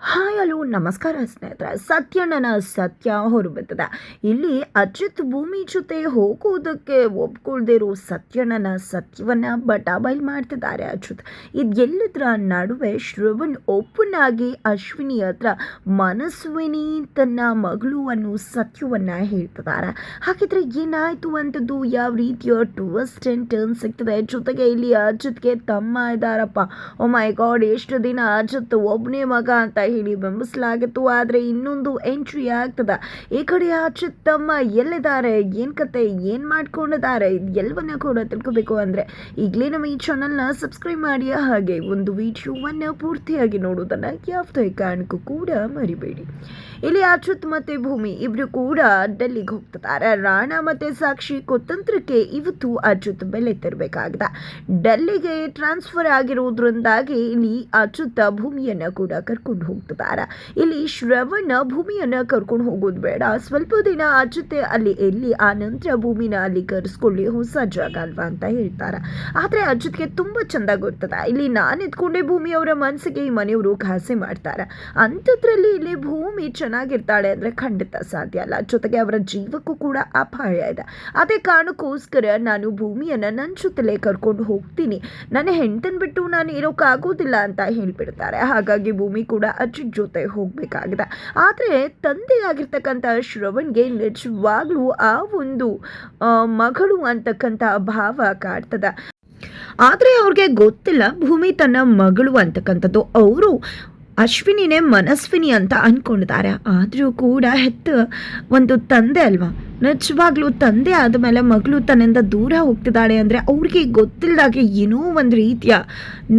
Hi hello ನಮಸ್ಕಾರ ಸ್ನೇಹಿತರೆ. ಸತ್ಯಣ್ಣನ ಸತ್ಯ ಹೊರಬಿತ್ತದೆ. ಇಲ್ಲಿ ಅಚ್ಯುತ್ ಭೂಮಿ ಜೊತೆ ಹೋಗುವುದಕ್ಕೆ ಒಪ್ಕೊಳ್ದೇ ಇರೋ ಸತ್ಯಣ್ಣನ ಸತ್ಯವನ್ನ ಬಟಾಬೈಲ್ ಮಾಡ್ತಿದ್ದಾರೆ ಅಚ್ಯುತ್. ಇದೆಲ್ಲದರ ನಡುವೆ ಶ್ರವಣ್ ಓಪನ್ ಆಗಿ ಅಶ್ವಿನಿ ಹತ್ರ ಮನಸ್ವಿನಿ ತನ್ನ ಮಗಳು ಅನ್ನೋ ಸತ್ಯವನ್ನ ಹೇಳ್ತಿದ್ದಾರೆ. ಹಾಗಿದ್ರೆ ಏನಾಯ್ತು ಅಂತದ್ದು, ಯಾವ ರೀತಿಯ ಟ್ವಿಸ್ಟ್ ಅಂಡ್ ಟರ್ನ್ ಸಿಗ್ತದೆ. ಜೊತೆಗೆ ಇಲ್ಲಿ ಅಚ್ಯುತ್ಗೆ ತಮ್ಮ ಇದ್ದಾರಪ್ಪ. ಓ ಮೈ ಗಾಡ್, ಎಷ್ಟು ದಿನ ಅಚ್ಯುತ್ ಒಬ್ಬನೇ ಮಗ ಅಂತ ಹೇಳಿ ಬೆಂಬಸಲಾಗಿತ್ತು. ಆದರೆ ಇನ್ನೊಂದು ಎಂಟ್ರಿ ಆಗ್ತದ. ಈ ಕಡೆ ಅಚ್ಯುತ್ ತಮ್ಮ ಎಲ್ಲಿದ್ದಾರೆ, ಏನು ಕತೆ, ಏನು ಮಾಡ್ಕೊಂಡಿದ್ದಾರೆ, ಎಲ್ಲವನ್ನ ಕೂಡ ತಿಳ್ಕೋಬೇಕು ಅಂದರೆ ಈಗಲೇ ನಮ್ಮ ಈ ಚಾನಲ್ನ ಸಬ್ಸ್ಕ್ರೈಬ್ ಮಾಡಿ. ಹಾಗೆ ಒಂದು ವಿಡಿಯೋವನ್ನು ಪೂರ್ತಿಯಾಗಿ ನೋಡೋದನ್ನು ಯಾವುದೇ ಕಾರಣಕ್ಕೂ ಕೂಡ ಮರಿಬೇಡಿ. ಇಲ್ಲಿ ಅಚ್ಯುತ್ ಮತ್ತೆ ಭೂಮಿ ಇಬ್ರು ಕೂಡ ಡೆಲ್ಲಿಗೆ ಹೋಗ್ತಿದ್ದಾರೆ. ರಾಣಾ ಮತ್ತೆ ಸಾಕ್ಷಿ ಕುತಂತ್ರಕ್ಕೆ ಇವತ್ತು ಅಚ್ಯುತ್ ಬೆಲೆ ತೆರಬೇಕಾಗಿದೆ. ಡೆಲ್ಲಿಗೆ ಟ್ರಾನ್ಸ್ಫರ್ ಆಗಿರೋದ್ರಿಂದಾಗಿ ಇಲ್ಲಿ ಅಚ್ಯುತ್ ಭೂಮಿಯನ್ನ ಕೂಡ ಕರ್ಕೊಂಡು ಹೋಗ್ತಿದ್ದಾರೆ. ಇಲ್ಲಿ ಶ್ರವಣ ಭೂಮಿಯನ್ನ ಕರ್ಕೊಂಡು ಹೋಗೋದು ಬೇಡ, ಸ್ವಲ್ಪ ದಿನ ಅಚ್ಯುತ್ ಅಲ್ಲಿ ಎಲ್ಲಿ, ಆ ನಂತರ ಭೂಮಿನ ಅಲ್ಲಿ ಕರೆಸ್ಕೊಳ್ಳಿ, ಹೊಸ ಜಾಗ ಅಲ್ವಾ ಅಂತ ಹೇಳ್ತಾರೆ. ಆದ್ರೆ ಅಚ್ಯುತ್ಗೆ ತುಂಬಾ ಚಂದ ಗೊತ್ತದ, ಇಲ್ಲಿ ನಾನು ಎತ್ಕೊಂಡೆ ಭೂಮಿ ಅವರ ಮನಸ್ಸಿಗೆ ಈ ಮನೆಯವರು ಘಾಸೆ ಮಾಡ್ತಾರೆ. ಅಂಥದ್ರಲ್ಲಿ ಇಲ್ಲಿ ಭೂಮಿ ಚೆನ್ನಾಗಿರ್ತಾಳೆ ಅಂದರೆ ಖಂಡಿತ ಸಾಧ್ಯ ಅಲ್ಲ. ಜೊತೆಗೆ ಅವರ ಜೀವಕ್ಕೂ ಕೂಡ ಅಪಾಯ ಇದೆ. ಅದೇ ಕಾರಣಕ್ಕೋಸ್ಕರ ನಾನು ಭೂಮಿಯನ್ನು ನನ್ನ ಜೊತೆಲೇ ಕರ್ಕೊಂಡು ಹೋಗ್ತೀನಿ, ನನ್ನ ಹೆಂಡತನ ಬಿಟ್ಟು ನಾನು ಇರೋಕ್ಕಾಗೋದಿಲ್ಲ ಅಂತ ಹೇಳ್ಬಿಡ್ತಾರೆ. ಹಾಗಾಗಿ ಭೂಮಿ ಕೂಡ ಅಚ್ಯುತ್ ಜೊತೆ ಹೋಗಬೇಕಾಗಿದೆ. ಆದರೆ ತಂದೆ ಆಗಿರ್ತಕ್ಕಂಥ ಶ್ರವಣ್ಗೆ ನಿಜವಾಗ್ಲೂ ಆ ಒಂದು ಮಗಳು ಅಂತಕ್ಕಂಥ ಭಾವ ಕಾಡ್ತದೆ. ಆದರೆ ಅವ್ರಿಗೆ ಗೊತ್ತಿಲ್ಲ ಭೂಮಿ ತನ್ನ ಮಗಳು ಅಂತಕ್ಕಂಥದ್ದು. ಅವರು ಅಶ್ವಿನಿನೇ ಮನಸ್ವಿನಿ ಅಂತ ಅಂದ್ಕೊಂಡಿದ್ದಾರೆ. ಆದರೂ ಕೂಡ ಹೆತ್ತ ಒಂದು ತಂದೆ ಅಲ್ವಾ, ನಿಜವಾಗ್ಲೂ ತಂದೆ ಆದಮೇಲೆ ಮಗಳು ತನ್ನಿಂದ ದೂರ ಹೋಗ್ತಿದ್ದಾಳೆ ಅಂದರೆ ಅವ್ರಿಗೆ ಗೊತ್ತಿಲ್ಲದಾಗೆ ಏನೋ ಒಂದು ರೀತಿಯ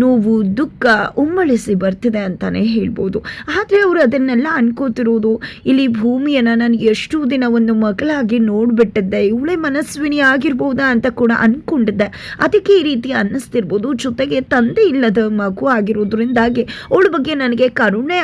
ನೋವು, ದುಃಖ ಉಮ್ಮಳಿಸಿ ಬರ್ತಿದೆ ಅಂತಲೇ ಹೇಳ್ಬೋದು. ಆದರೆ ಅವರು ಅದನ್ನೆಲ್ಲ ಅನ್ಕೋತಿರೋದು, ಇಲ್ಲಿ ಭೂಮಿಯನ್ನು ನಾನು ಎಷ್ಟು ದಿನ ಒಂದು ಮಗಳಾಗಿ ನೋಡಿಬಿಟ್ಟಿದ್ದೆ, ಇವಳೇ ಮನಸ್ವಿನಿ ಆಗಿರ್ಬೋದಾ ಅಂತ ಕೂಡ ಅಂದ್ಕೊಂಡಿದ್ದೆ, ಅದಕ್ಕೆ ಈ ರೀತಿ ಅನ್ನಿಸ್ತಿರ್ಬೋದು. ಜೊತೆಗೆ ತಂದೆ ಇಲ್ಲದ ಮಗು ಆಗಿರೋದ್ರಿಂದಾಗಿ ಅವಳ ಬಗ್ಗೆ ನನಗೆ ಕರುಣೆ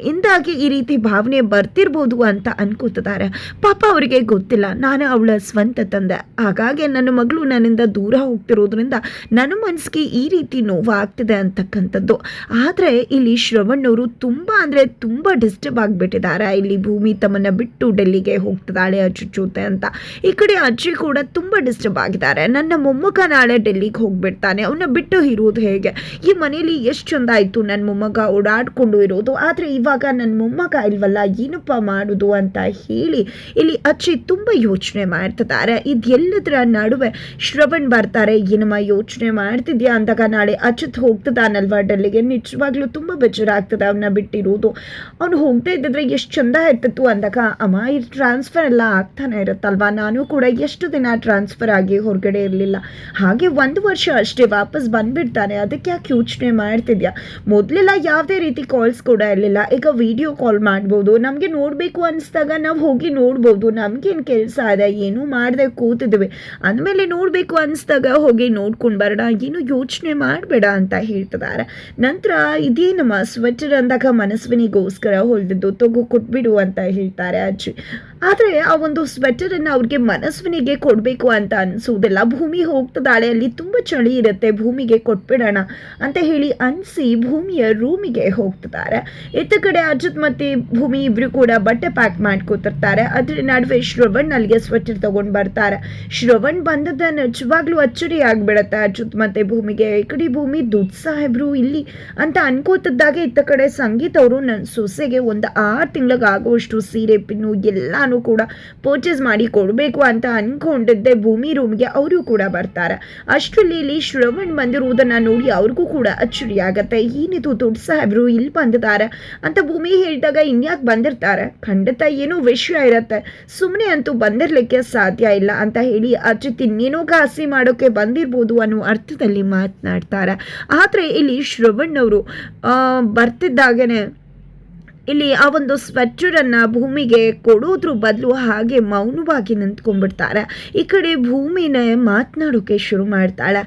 ಇಂದಾಗಿ ಈ ರೀತಿ ಭಾವನೆ ಬರ್ತಿರ್ಬೋದು ಅಂತ ಅನ್ಕೋತಿದ್ದಾರೆ. ಪಾಪ ಅವರಿಗೆ ಗೊತ್ತಿಲ್ಲ ನಾನು ಅವಳ ಸ್ವಂತ ತಂದೆ, ಹಾಗಾಗಿ ನನ್ನ ಮಗಳು ನನ್ನಿಂದ ದೂರ ಹೋಗ್ತಿರೋದ್ರಿಂದ ನನ್ನ ಮನಸ್ಸಿಗೆ ಈ ರೀತಿ ನೋವು ಆಗ್ತಿದೆ ಅಂತಕ್ಕಂಥದ್ದು. ಆದರೆ ಇಲ್ಲಿ ಶ್ರವಣ್ಣವರು ತುಂಬ ಅಂದರೆ ತುಂಬ ಡಿಸ್ಟರ್ಬ್ ಆಗಿಬಿಟ್ಟಿದ್ದಾರೆ. ಇಲ್ಲಿ ಭೂಮಿ ತಮ್ಮನ್ನು ಬಿಟ್ಟು ಡೆಲ್ಲಿಗೆ ಹೋಗ್ತಿದ್ದಾಳೆ ಅಜ್ಜಿ ಜೊತೆ ಅಂತ. ಈ ಕಡೆ ಅಜ್ಜಿ ಕೂಡ ತುಂಬ ಡಿಸ್ಟರ್ಬ್ ಆಗಿದ್ದಾರೆ. ನನ್ನ ಮೊಮ್ಮಗ ನಾಳೆ ಡೆಲ್ಲಿಗೆ ಹೋಗ್ಬಿಡ್ತಾನೆ, ಅವನ್ನ ಬಿಟ್ಟು ಇರೋದು ಹೇಗೆ, ಈ ಮನೇಲಿ ಎಷ್ಟು ಚಂದ ಆಯಿತು ನನ್ನ ಮೊಮ್ಮಗ ಓಡಾಡ್ಕೊಂಡು ಇರೋದು, ಆದರೆ ಇವಾಗ ನನ್ನ ಮೊಮ್ಮಗ ಇಲ್ವಲ್ಲ, ಏನಪ್ಪ ಮಾಡೋದು ಅಂತ ಹೇಳಿ ಇಲ್ಲಿ ಅಜ್ಜಿ ತುಂಬ ಯೋಚನೆ ಮಾಡ್ತಿದ್ದಾರೆ. ಇದೆಲ್ಲದರ ನಡುವೆ ಶ್ರವಣ್ ಬರ್ತಾರೆ. ಏನಮ್ಮ ಯೋಚನೆ ಮಾಡ್ತಿದ್ಯಾ ಅಂದಾಗ, ನಾಳೆ ಅಚ್ಯುತ್ ಹೋಗ್ತದಾನಲ್ವಾ ಡೆಲ್ಲಿಗೆ, ನಿಜವಾಗ್ಲೂ ತುಂಬ ಬೇಜಾರಾಗ್ತದೆ ಅವನ್ನ ಬಿಟ್ಟಿರೋದು, ಅವನು ಹೋಗದೆ ಇದ್ದಿದ್ರೆ ಎಷ್ಟು ಚಂದ ಇರ್ತಿತ್ತು ಅಂದಾಗ, ಅಮ್ಮ ಈ ಟ್ರಾನ್ಸ್ಫರ್ ಎಲ್ಲ ಆಗ್ತಾನೆ ಇರುತ್ತಲ್ವಾ, ನಾನು ಕೂಡ ಎಷ್ಟು ದಿನ ಟ್ರಾನ್ಸ್ಫರ್ ಆಗಿ ಹೊರಗಡೆ ಇರಲಿಲ್ಲ, ಹಾಗೆ 1 ವರ್ಷ ಅಷ್ಟೇ ವಾಪಸ್ ಬಂದ್ಬಿಡ್ತಾನೆ, ಅದಕ್ಕೆ ಯಾಕೆ ಯೋಚನೆ ಮಾಡ್ತಿದ್ಯಾ, ಮೊದಲೆಲ್ಲ ಯಾವುದೇ ರೀತಿ ಕಾಲ್ಸ್ ಕೂಡ ಇರಲಿಲ್ಲ, ಈಗ ವಿಡಿಯೋ ಕಾಲ್ ಮಾಡ್ಬೋದು, ನಮಗೆ ನೋಡಬೇಕು ಅನಿಸ್ದಾಗ ನಾವು ಹೋಗಿ ನೋಡ್ಬೋದು, ನಮಗೇನು ಕೆಲಸ ಇದೆ, ಏನೂ ಮಾಡದೆ ಕೂತಿದ್ವಿ, ಅಂದಮೇಲೆ ನೋಡಬೇಕು ಅನಿಸ್ದಾಗ ಹೋಗಿ ನೋಡ್ಕೊಂಡು ಬರೋಣ, ಏನು ಯೋಚನೆ ಮಾಡಬೇಡ ಅಂತ ಹೇಳ್ತಿದ್ದಾರೆ. ನಂತರ ಇದೇನಮ್ಮ ಸ್ವೆಟರ್ ಅಂದಾಗ ಮನಸ್ವಿನಿಗೋಸ್ಕರ ಹೊಲಿದಿದ್ದು, ತಗೋ ಕೊಟ್ಬಿಡು ಅಂತ ಹೇಳ್ತಾರೆ ಅಜ್ಜಿ. ಆದರೆ ಆ ಒಂದು ಸ್ವೆಟರನ್ನು ಅವ್ರಿಗೆ ಮನಸ್ವಿನಿಗೆ ಕೊಡಬೇಕು ಅಂತ ಅನಿಸೋದಿಲ್ಲ. ಭೂಮಿ ಹೋಗ್ತದಾಳೆ, ಅಲ್ಲಿ ತುಂಬ ಚಳಿ ಇರುತ್ತೆ, ಭೂಮಿಗೆ ಕೊಟ್ಬಿಡೋಣ ಅಂತ ಹೇಳಿ ಅನಿಸಿ ಭೂಮಿಯ ರೂಮಿಗೆ ಹೋಗ್ತಿದ್ದಾರೆ. ಇತ್ತ ಕಡೆ ಅಚ್ಯುತ್ ಮತ್ತೆ ಭೂಮಿ ಇಬ್ರು ಕೂಡ ಬಟ್ಟೆ ಪ್ಯಾಕ್ ಮಾಡ್ಕೋತಿರ್ತಾರೆ. ಅದ್ರ ನಡುವೆ ಶ್ರವಣ್ ಅಲ್ಲಿಗೆ ಸ್ವೆಟರ್ ತಗೊಂಡ್ ಬರ್ತಾರೆ. ಶ್ರವಣ್ ಬಂದದ ನಿಜವಾಗ್ಲೂ ಅಚ್ಚರಿ ಆಗ್ಬಿಡತ್ತೆ ಅಚ್ಯುತ್ ಮತ್ತೆ ಭೂಮಿಗೆ. ಈ ಕಡೆ ಭೂಮಿ ದುಡ್ಡು ಸಾಹೇಬ್ರು ಇಲ್ಲಿ ಅಂತ ಅನ್ಕೋತಿದ್ದಾಗ ಇತ್ತ ಕಡೆ ಸಂಗೀತ ಅವರು ನನ್ನ ಸೊಸೆಗೆ ಒಂದು 6 ತಿಂಗಳಿಗೆ ಆಗುವಷ್ಟು ಸೀರೆ ಪಿನ್ನು ಎಲ್ಲಾನು ಕೂಡ ಪರ್ಚೇಸ್ ಮಾಡಿ ಕೊಡಬೇಕು ಅಂತ ಅನ್ಕೊಂಡಿದ್ದೆ. ಭೂಮಿ ರೂಮ್ಗೆ ಅವರು ಕೂಡ ಬರ್ತಾರೆ. ಅಷ್ಟರಲ್ಲಿ ಇಲ್ಲಿ ಶ್ರವಣ್ ಬಂದಿರುವುದನ್ನ ನೋಡಿ ಅವ್ರಿಗೂ ಕೂಡ ಅಚ್ಚರಿ ಆಗತ್ತೆ. ಏನಿದು ದುಡ್ಡು ಸಾಹೇಬ್ರು ಇಲ್ಲಿ ಬಂದಿದ್ದಾರೆ ಅಂತ ಭೂಮಿ ಹೇಳಿದಾಗ, ಇನ್ಯಾಕೆ ಬಂದಿರ್ತಾರೆ, ಖಂಡಿತ ಏನೋ ವಿಷಯ ಇರತ್ತೆ, ಸುಮ್ಮನೆ ಅಂತೂ ಬಂದಿರ್ಲಿಕ್ಕೆ ಸಾಧ್ಯ ಇಲ್ಲ ಅಂತ ಹೇಳಿ ಅಚ್ಯುತ್ ಇನ್ನೇನೋ ಘಾಸಿ ಮಾಡೋಕೆ ಬಂದಿರ್ಬೋದು ಅನ್ನೋ ಅರ್ಥದಲ್ಲಿ ಮಾತನಾಡ್ತಾರೆ. ಆದರೆ ಇಲ್ಲಿ ಶ್ರವಣ್ ಅವರು ಬರ್ತಿದ್ದಾಗನೇ ಇಲ್ಲಿ ಆ ಒಂದು ಸ್ವೆಟರನ್ನು ಭೂಮಿಗೆ ಕೊಡೋದ್ರ ಬದಲು ಹಾಗೆ ಮೌನವಾಗಿ ನಿಂತ್ಕೊಂಡ್ಬಿಡ್ತಾರೆ. ಈ ಕಡೆ ಭೂಮಿನೇ ಮಾತನಾಡೋಕೆ ಶುರು ಮಾಡ್ತಾಳೆ.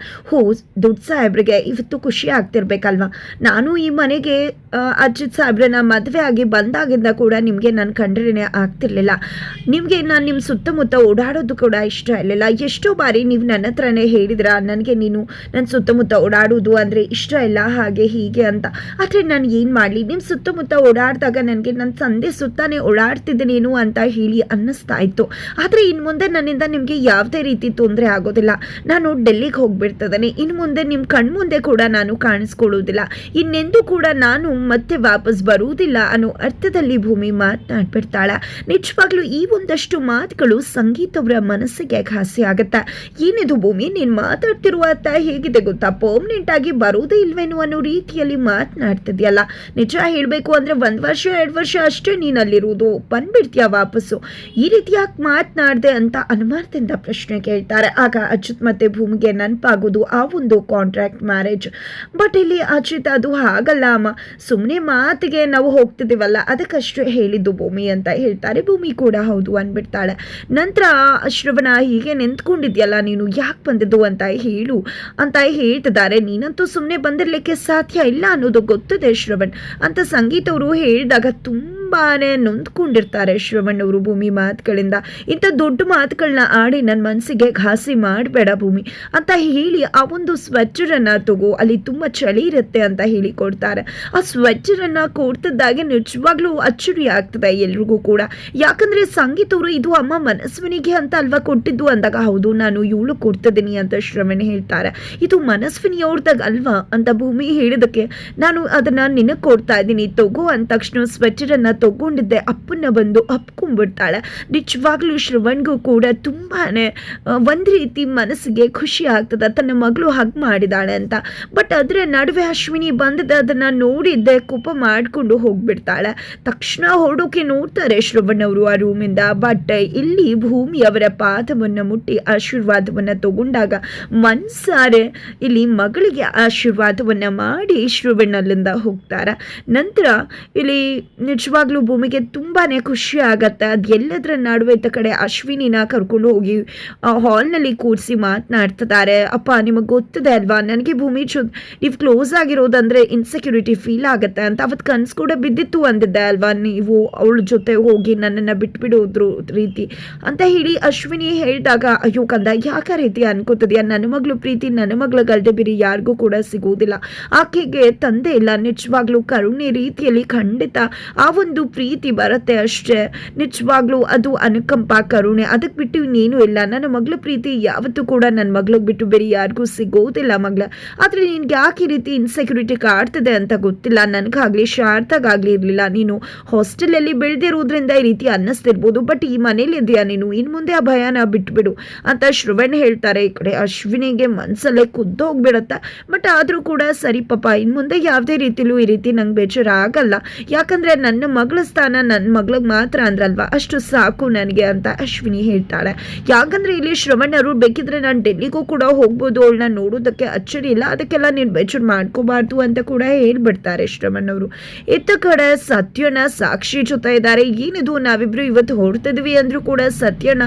ದುಡ್ಡು ಸಾಹೇಬ್ರಿಗೆ ಇವತ್ತು ಖುಷಿ ಆಗ್ತಿರ್ಬೇಕಲ್ವಾ, ನಾನು ಈ ಮನೆಗೆ ಅಜಿತ್ ಸಾಹೇಬ್ರನ್ನ ಮದುವೆ ಆಗಿ ಬಂದಾಗಿಂದ ಕೂಡ ನಿಮಗೆ ನನ್ನ ಕಂಡ್ರೇನೆ ಆಗ್ತಿರ್ಲಿಲ್ಲ. ನಿಮಗೆ ನಾನು ನಿಮ್ಮ ಸುತ್ತಮುತ್ತ ಓಡಾಡೋದು ಕೂಡ ಇಷ್ಟ ಇರಲಿಲ್ಲ. ಎಷ್ಟೋ ಬಾರಿ ನೀವು ನನ್ನ ಹತ್ರನೇ ಹೇಳಿದ್ರ ನನಗೆ ನೀನು ನನ್ನ ಸುತ್ತಮುತ್ತ ಓಡಾಡೋದು ಅಂದರೆ ಇಷ್ಟ ಇಲ್ಲ ಹಾಗೆ ಹೀಗೆ ಅಂತ. ಆದರೆ ನಾನು ಏನು ಮಾಡಲಿ, ನಿಮ್ಮ ಸುತ್ತಮುತ್ತ ಓಡಾಡಿದಾಗ ನನಗೆ ನನ್ನ ತಂದೆ ಸುತ್ತಾನೆ ಓಡಾಡ್ತಿದ್ದೇನೇನು ಅಂತ ಹೇಳಿ ಅನ್ನಿಸ್ತಾ ಇತ್ತು. ಆದರೆ ಇನ್ನು ಮುಂದೆ ನನ್ನಿಂದ ನಿಮಗೆ ಯಾವುದೇ ರೀತಿ ತೊಂದರೆ ಆಗೋದಿಲ್ಲ. ನಾನು ಡೆಲ್ಲಿಗೆ ಹೋಗ್ಬಿಡ್ತಿದ್ದೇನೆ. ಇನ್ನು ಮುಂದೆ ನಿಮ್ಮ ಕಣ್ಮುಂದೆ ಕೂಡ ನಾನು ಕಾಣಿಸ್ಕೊಳ್ಳೋದಿಲ್ಲ. ಇನ್ನೆಂದೂ ಕೂಡ ನಾನು ಮತ್ತೆ ವಾಪಸ್ ಬರುವುದಿಲ್ಲ ಅನ್ನೋ ಅರ್ಥದಲ್ಲಿ ಭೂಮಿ ಮಾತನಾಡ್ಬಿಡ್ತಾಳೆ. ನಿಜವಾಗ್ಲೂ ಈ ಒಂದಷ್ಟು ಮಾತುಗಳು ಸಂಗೀತ ಅವರ ಮನಸ್ಸಿಗೆ ಘಾಸಿ ಆಗುತ್ತೆ. ಏನಿದು ಭೂಮಿ, ನೀನು ಮಾತಾಡ್ತಿರುವ ಅರ್ಥ ಹೇಗಿದೆ ಗೊತ್ತಾ, ಪರ್ಮನೆಂಟ್ ಆಗಿ ಬರೋದೇ ಇಲ್ವೇನು ಅನ್ನೋ ರೀತಿಯಲ್ಲಿ ಮಾತನಾಡ್ತಿದ್ಯಲ್ಲ. ನಿಜ ಹೇಳಬೇಕು ಅಂದರೆ 1 ವರ್ಷ 2 ವರ್ಷ ಅಷ್ಟೇ ನೀನು ಅಲ್ಲಿರುವುದು, ಬಂದ್ಬಿಡ್ತೀಯ ವಾಪಸ್ಸು, ಈ ರೀತಿ ಯಾಕೆ ಮಾತನಾಡಿದೆ ಅಂತ ಅನುಮಾನದಿಂದ ಪ್ರಶ್ನೆ ಕೇಳ್ತಾರೆ. ಆಗ ಅಜಿತ್ ಮತ್ತೆ ಭೂಮಿಗೆ ನೆನಪಾಗೋದು ಆ ಒಂದು ಕಾಂಟ್ರಾಕ್ಟ್ ಮ್ಯಾರೇಜ್. ಬಟ್ ಇಲ್ಲಿ ಅಜಿತ್ ಅದು ಹಾಗಲ್ಲ ಅಮ್ಮ, ಸುಮ್ಮನೆ ಮಾತಿಗೆ ನಾವು ಹೋಗ್ತಿದ್ದೀವಲ್ಲ ಅದಕ್ಕಷ್ಟೇ ಹೇಳಿದ್ದು ಭೂಮಿ ಅಂತ ಹೇಳ್ತಾರೆ. ಭೂಮಿ ಕೂಡ ಹೌದು ಅಂದ್ಬಿಡ್ತಾಳೆ. ನಂತರ ಶ್ರವಣ, ಹೀಗೆ ನಿಂತ್ಕೊಂಡಿದ್ಯಲ್ಲ ನೀನು, ಯಾಕೆ ಬಂದಿದ್ದು ಅಂತ ಹೇಳು ಅಂತ ಹೇಳ್ತಿದ್ದಾರೆ. ನೀನಂತೂ ಸುಮ್ಮನೆ ಬಂದಿರಲಿಕ್ಕೆ ಸಾಧ್ಯ ಇಲ್ಲ ಅನ್ನೋದು ಗೊತ್ತಿದೆ ಶ್ರವಣ್ ಅಂತ ಸಂಗೀತ ಅವರು ಹೇಳಿದಾಗ ತುಂಬಾನೇ ನೊಂದ್ಕೊಂಡಿರ್ತಾರೆ ಶ್ರವಣ್ ಅವರು ಭೂಮಿ ಮಾತುಗಳಿಂದ. ಇಂಥ ದೊಡ್ಡ ಮಾತುಗಳನ್ನ ಆಡಿ ನನ್ನ ಮನಸ್ಸಿಗೆ ಘಾಸಿ ಮಾಡಬೇಡ ಭೂಮಿ ಅಂತ ಹೇಳಿ ಆ ಒಂದು ಸ್ವೆಟರನ್ನು ತಗೋ, ಅಲ್ಲಿ ತುಂಬ ಚಳಿ ಇರುತ್ತೆ ಅಂತ ಹೇಳಿ ಕೊಡ್ತಾರೆ. ಆ ಸ್ವೆಟರನ್ನು ಕೊಡ್ತಿದ್ದಾಗೆ ನಿಜವಾಗ್ಲೂ ಅಚ್ಚರಿ ಆಗ್ತದೆ ಎಲ್ರಿಗೂ ಕೂಡ. ಯಾಕಂದರೆ ಸಂಗೀತ ಅವರು ಇದು ಅಮ್ಮ ಮನಸ್ವಿನಿಗೆ ಅಂತ ಅಲ್ವಾ ಕೊಟ್ಟಿದ್ದು ಅಂದಾಗ, ಹೌದು ನಾನು ಇವಳು ಕೊಡ್ತಿದ್ದೀನಿ ಅಂತ ಶ್ರವಣ್ ಹೇಳ್ತಾರೆ. ಇದು ಮನಸ್ವಿನಿಯವ್ರದಾಗ ಅಲ್ವಾ ಅಂತ ಭೂಮಿ ಹೇಳಿದಕ್ಕೆ, ನಾನು ಅದನ್ನು ನಿನಗೆ ಕೊಡ್ತಾ ಇದ್ದೀನಿ ತಗೋ ಅಂದ ತಕ್ಷಣ ಸ್ವೆಟರನ್ನು ತಗೊಂಡಿದ್ದೆ ಅಪ್ಪನ್ನ ಬಂದು ಅಪ್ಕೊಂಡ್ಬಿಡ್ತಾಳೆ. ನಿಜವಾಗ್ಲೂ ಶ್ರವಣ್ಗೂ ಕೂಡ ತುಂಬಾನೇ ಒಂದು ರೀತಿ ಮನಸ್ಸಿಗೆ ಖುಷಿ ಆಗ್ತದೆ ತನ್ನ ಮಗಳು ಹಗ್ ಮಾಡಿದಾಳೆ ಅಂತ. ಬಟ್ ಅದರ ನಡುವೆ ಅಶ್ವಿನಿ ಬಂದಿದ್ದ ಅದನ್ನು ನೋಡಿದ್ದೆ ಕೋಪ ಮಾಡಿಕೊಂಡು ಹೋಗ್ಬಿಡ್ತಾಳೆ. ತಕ್ಷಣ ಹೊರಡೋಕೆ ನೋಡ್ತಾರೆ ಶ್ರವಣ್ ಅವರು ಆ ರೂಮಿಂದ. ಬಟ್ ಇಲ್ಲಿ ಭೂಮಿ ಅವರ ಪಾದವನ್ನು ಮುಟ್ಟಿ ಆಶೀರ್ವಾದವನ್ನು ತಗೊಂಡಾಗ ಮನ್ಸಾರೆ ಇಲ್ಲಿ ಮಗಳಿಗೆ ಆಶೀರ್ವಾದವನ್ನು ಮಾಡಿ ಶ್ರವಣ್ ಅಲ್ಲಿಂದ ಹೋಗ್ತಾರೆ. ನಂತರ ಇಲ್ಲಿ ನಿಜವಾಗ್ಲೂ ಭೂಮಿಗೆ ತುಂಬಾನೇ ಖುಷಿ ಆಗತ್ತೆ. ಅದು ಎಲ್ಲದರ ನಡುವೆ ಇದ್ದ ಕಡೆ ಅಶ್ವಿನಿನ ಕರ್ಕೊಂಡು ಹೋಗಿ ಹಾಲ್ನಲ್ಲಿ ಕೂರಿಸಿ ಮಾತನಾಡ್ತಿದ್ದಾರೆ. ಅಪ್ಪ ನಿಮಗೆ ಗೊತ್ತಿದೆ ಅಲ್ವಾ, ನನಗೆ ಭೂಮಿ ನೀವು ಕ್ಲೋಸ್ ಆಗಿರೋದಂದ್ರೆ ಇನ್ಸೆಕ್ಯೂರಿಟಿ ಫೀಲ್ ಆಗುತ್ತೆ ಅಂತ ಅವತ್ತು ಕನ್ಸು ಕೂಡ ಬಿದ್ದಿತ್ತು ಅಂದಿದ್ದೆ ಅಲ್ವಾ, ನೀವು ಅವಳ ಜೊತೆ ಹೋಗಿ ನನ್ನನ್ನು ಬಿಟ್ಬಿಡೋದ್ರು ರೀತಿ ಅಂತ ಹೇಳಿ ಅಶ್ವಿನಿ ಹೇಳಿದಾಗ, ಅಯ್ಯೋ ಕಂದ ಯಾಕೆ ರೀತಿ ಅನ್ಕೋತಿದ್ಯಾ, ನನ್ನ ಮಗಳು ಪ್ರೀತಿ ನನ್ನ ಮಗಳಗಲ್ದೆ ಬೇರೆ ಯಾರಿಗೂ ಕೂಡ ಸಿಗೋದಿಲ್ಲ, ಆಕೆಗೆ ತಂದೆ ಇಲ್ಲ, ನಿಜವಾಗ್ಲೂ ಕರುಣೆ ರೀತಿಯಲ್ಲಿ ಖಂಡಿತ ಆ ಒಂದು ಪ್ರೀತಿ ಬರುತ್ತೆ ಅಷ್ಟೇ, ನಿಜವಾಗ್ಲೂ ಅದು ಅನುಕಂಪ ಕರುಣೆ, ಅದಕ್ಕೆ ಬಿಟ್ಟು ಇನ್ನೇನು ಇಲ್ಲ, ನನ್ನ ಮಗಳ ಪ್ರೀತಿ ಯಾವತ್ತೂ ಕೂಡ ನನ್ನ ಮಗಳಿಗೆ ಬಿಟ್ಟು ಬೇರೆ ಯಾರಿಗೂ ಸಿಗೋದಿಲ್ಲ ಮಗಳ. ಆದರೆ ನಿನ್ಗೆ ಯಾಕೆ ಈ ರೀತಿ ಇನ್ಸೆಕ್ಯೂರಿಟಿ ಕಾಡ್ತಿದೆ ಅಂತ ಗೊತ್ತಿಲ್ಲ, ನನಗಾಗಲಿ ಶಾರ್ಥಗಾಗಲಿ ಇರಲಿಲ್ಲ, ನೀನು ಹಾಸ್ಟೆಲಲ್ಲಿ ಬೆಳೆದಿರೋದ್ರಿಂದ ಈ ರೀತಿ ಅನ್ನಿಸ್ತಿರ್ಬೋದು, ಬಟ್ ಈ ಮನೇಲಿ ಇದೆಯಾ ನೀನು, ಇನ್ನು ಮುಂದೆ ಆ ಭಯನ ಬಿಟ್ಬಿಡು ಅಂತ ಶ್ರವಣ್ ಹೇಳ್ತಾರೆ. ಈ ಕಡೆ ಅಶ್ವಿನಿಗೆ ಮನಸ್ಸಲ್ಲೇ ಕುದ್ದೋಗ್ಬಿಡತ್ತೆ. ಬಟ್ ಆದರೂ ಕೂಡ ಸರಿ ಪಾಪ, ಇನ್ನು ಮುಂದೆ ಯಾವುದೇ ರೀತಿಲೂ ಈ ರೀತಿ ನಂಗೆ ಬೇಜಾರು ಆಗಲ್ಲ, ಯಾಕಂದರೆ ನನ್ನ ಮಗಳ ಸ್ಥಾನ ನನ್ನ ಮಗಳಿಗೆ ಮಾತ್ರ ಅಂದ್ರಲ್ವಾ, ಅಷ್ಟು ಸಾಕು ನನಗೆ ಅಂತ ಅಶ್ವಿನಿ ಹೇಳ್ತಾಳೆ. ಯಾಕಂದರೆ ಇಲ್ಲಿ ಶ್ರವಣ್ ಅವರು ಬೇಕಿದ್ರೆ ನಾನು ಡೆಲ್ಲಿಗೂ ಕೂಡ ಹೋಗ್ಬೋದು, ಅವಳನ್ನ ನೋಡೋದಕ್ಕೆ ಅಚ್ಚರಿ ಇಲ್ಲ, ಅದಕ್ಕೆಲ್ಲ ನೀನು ಬೇಜಾರು ಮಾಡ್ಕೋಬಾರ್ದು ಅಂತ ಕೂಡ ಹೇಳ್ಬಿಡ್ತಾರೆ ಶ್ರವಣ್ ಅವರು. ಇತ್ತ ಕಡೆ ಸತ್ಯನ ಸಾಕ್ಷಿ ಜೊತೆ ಇದ್ದಾರೆ. ಏನಿದು ನಾವಿಬ್ರು ಇವತ್ತು ಹೊರಡ್ತಿದ್ವಿ ಅಂದ್ರೂ ಕೂಡ ಸತ್ಯನ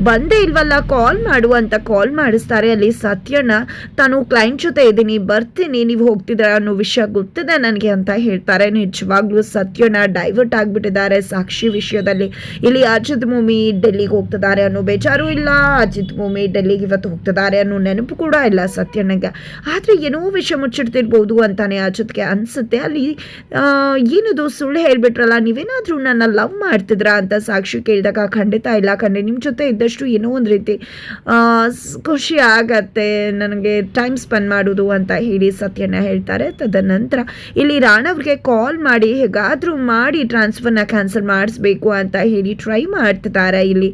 ಬಂದೇ ಇಲ್ವಲ್ಲ, ಕಾಲ್ ಮಾಡು ಅಂತ ಕಾಲ್ ಮಾಡಿಸ್ತಾರೆ. ಅಲ್ಲಿ ಸತ್ಯನ ತಾನು ಕ್ಲೈಂಟ್ ಜೊತೆ ಇದ್ದೀನಿ ಬರ್ತೀನಿ, ನೀವು ಹೋಗ್ತಿದ್ದೀರಾ ಅನ್ನೋ ವಿಷಯ ಗೊತ್ತಿದೆ ನನಗೆ ಅಂತ ಹೇಳ್ತಾರೆ. ನಿಜವಾಗ್ಲೂ ಸತ್ಯನ ಡೈವರ್ಟ್ ಆಗಿಬಿಟ್ಟಿದ್ದಾರೆ ಸಾಕ್ಷಿ ವಿಷಯದಲ್ಲಿ. ಇಲ್ಲಿ ಅಜಿತ್ ಮೂಮಿ ಡೆಲ್ಲಿಗೆ ಹೋಗ್ತಿದ್ದಾರೆ ಅನ್ನೋ ಬೇಜಾರು ಇಲ್ಲ, ಅಜಿತ್ ಮೂಮಿ ಡೆಲ್ಲಿಗೆ ಇವತ್ತು ಹೋಗ್ತಿದ್ದಾರೆ ಅನ್ನೋ ನೆನಪು ಕೂಡ ಇಲ್ಲ ಸತ್ಯನಿಗೆ. ಆದರೆ ಏನೋ ವಿಷಯ ಮುಚ್ಚಿಡ್ತಿರ್ಬೋದು ಅಂತಾನೆ ಅಜಿತ್ಗೆ ಅನಿಸುತ್ತೆ. ಅಲ್ಲಿ ಏನದು ಸುಳ್ಳು ಹೇಳ್ಬಿಟ್ರಲ್ಲ, ನೀವೇನಾದರೂ ನನ್ನ ಲವ್ ಮಾಡ್ತಿದ್ರಾ ಅಂತ ಸಾಕ್ಷಿ ಕೇಳಿದಾಗ, ಖಂಡಿತ ಇಲ್ಲ ಕಣ್ರಿ, ನಿಮ್ಮ ಜೊತೆ ಇದ್ದಷ್ಟು ಏನೋ ಒಂದು ರೀತಿ ಖುಷಿ ಆಗತ್ತೆ ನನಗೆ ಟೈಮ್ ಸ್ಪೆಂಡ್ ಮಾಡೋದು ಅಂತ ಹೇಳಿ ಸತ್ಯನ ಹೇಳ್ತಾರೆ. ತದನಂತರ ಇಲ್ಲಿ ರಾಣವ್ರಿಗೆ ಕಾಲ್ ಮಾಡಿ ಹೇಗಾದರೂ ಮಾಡಿ ಟ್ರಾನ್ಸ್ಫರ್ನ ಕ್ಯಾನ್ಸಲ್ ಮಾಡಿಸ್ಬೇಕು ಅಂತ ಹೇಳಿ ಟ್ರೈ ಮಾಡ್ತಿದ್ದಾರೆ ಇಲ್ಲಿ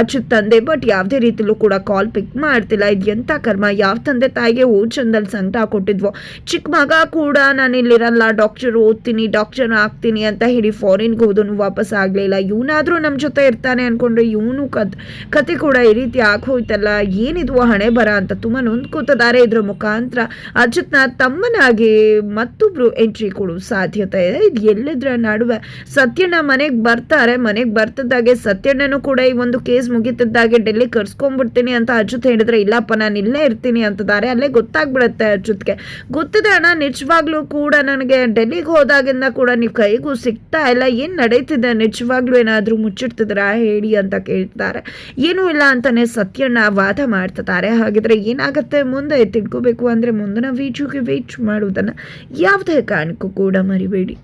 ಅಚ್ಯುತ್ ತಂದೆ. ಬಟ್ ಯಾವುದೇ ರೀತಿಲೂ ಕೂಡ ಕಾಲ್ ಪಿಕ್ ಮಾಡ್ತಿಲ್ಲ. ಇದು ಎಂಥ ಕರ್ಮ, ಯಾವ ತಂದೆ ತಾಯಿಗೆ ಚಂದಲ್ಲಿ ಸಂಕಟ ಕೊಟ್ಟಿದ್ವೋ. ಚಿಕ್ಕ ಮಗ ಕೂಡ ನಾನು ಇಲ್ಲಿರಲ್ಲ, ಡಾಕ್ಟರ್ ಓದ್ತೀನಿ ಡಾಕ್ಟರ್ ಆಗ್ತೀನಿ ಅಂತ ಹೇಳಿ ಫಾರಿನ್ಗೆ ಹೋದನು, ವಾಪಸ್ ಆಗಲಿಲ್ಲ. ಇವನಾದರೂ ನಮ್ಮ ಜೊತೆ ಇರ್ತಾನೆ ಅಂದ್ಕೊಂಡ್ರೆ ಇವನು ಕತೆ ಕೂಡ ಈ ರೀತಿ ಆಗೋಯ್ತಲ್ಲ, ಏನಿದು ಹಣೆ ಬರ ಅಂತ ತುಂಬ ನೊಂದ್ಕೋತಿದ್ದಾರೆ. ಇದ್ರ ಮುಖಾಂತರ ಅಜಿತ್ನ ತಮ್ಮನಾಗಿ ಮತ್ತೊಬ್ರು ಎಂಟ್ರಿ ಕೊಡೋ ಸಾಧ್ಯತೆ ಇದೆ. ಇದು ಎಲ್ಲದರ ನಡುವೆ ಸತ್ಯಣ್ಣ ಮನೆಗೆ ಬರ್ತಾರೆ. ಮನೆಗೆ ಬರ್ತಿದ್ದಾಗೆ ಸತ್ಯಣ್ಣನೂ ಕೂಡ ಈ ಒಂದು ಕೇಸ್ ಮುಗಿತಿದ್ದಾಗೆ ಡೆಲ್ಲಿ ಕರ್ಸ್ಕೊಂಡ್ಬಿಡ್ತೀನಿ ಅಂತ ಅಚ್ಯುತ್ ಹೇಳಿದ್ರೆ, ಇಲ್ಲಪ್ಪ ನಾನು ಇಲ್ಲೇ ಇರ್ತೀನಿ ಅಂತಿದ್ದಾರೆ. ಅಲ್ಲೇ ಗೊತ್ತಾಗ್ಬಿಡುತ್ತೆ ಅಚ್ಯುತ್ಗೆ. ಗೊತ್ತಿದೆ ಅಣ್ಣ, ನಿಜವಾಗ್ಲೂ ಕೂಡ ನನಗೆ ಡೆಲ್ಲಿಗೆ ಹೋದಾಗಿಂದ ಕೂಡ ನೀವು ಕೈಗೂ ಸಿಗ್ತಾ ಇಲ್ಲ, ಏನು ನಡೀತಿದೆ, ನಿಜವಾಗ್ಲೂ ಏನಾದರೂ ಮುಚ್ಚಿಡ್ತಿದ್ದೀರಾ ಹೇಳಿ ಅಂತ ಕೇಳ್ತಾರೆ. ಏನೂ ಇಲ್ಲ ಅಂತಾನೆ ಸತ್ಯಣ್ಣ ವಾದ ಮಾಡ್ತಿದ್ದಾರೆ. ಹಾಗಿದ್ರೆ ಏನಾಗುತ್ತೆ ಮುಂದೆ ತಿಳ್ಕೋಬೇಕು ಅಂದರೆ ಮುಂದಿನ ವೀಡಿಯೋಗೆ ವೇಟ್ ಮಾಡುವುದನ್ನು ಯಾವುದೇ ಕಾರಣಕ್ಕೂ ಕೂಡ ಮರಿಬೇಡಿ.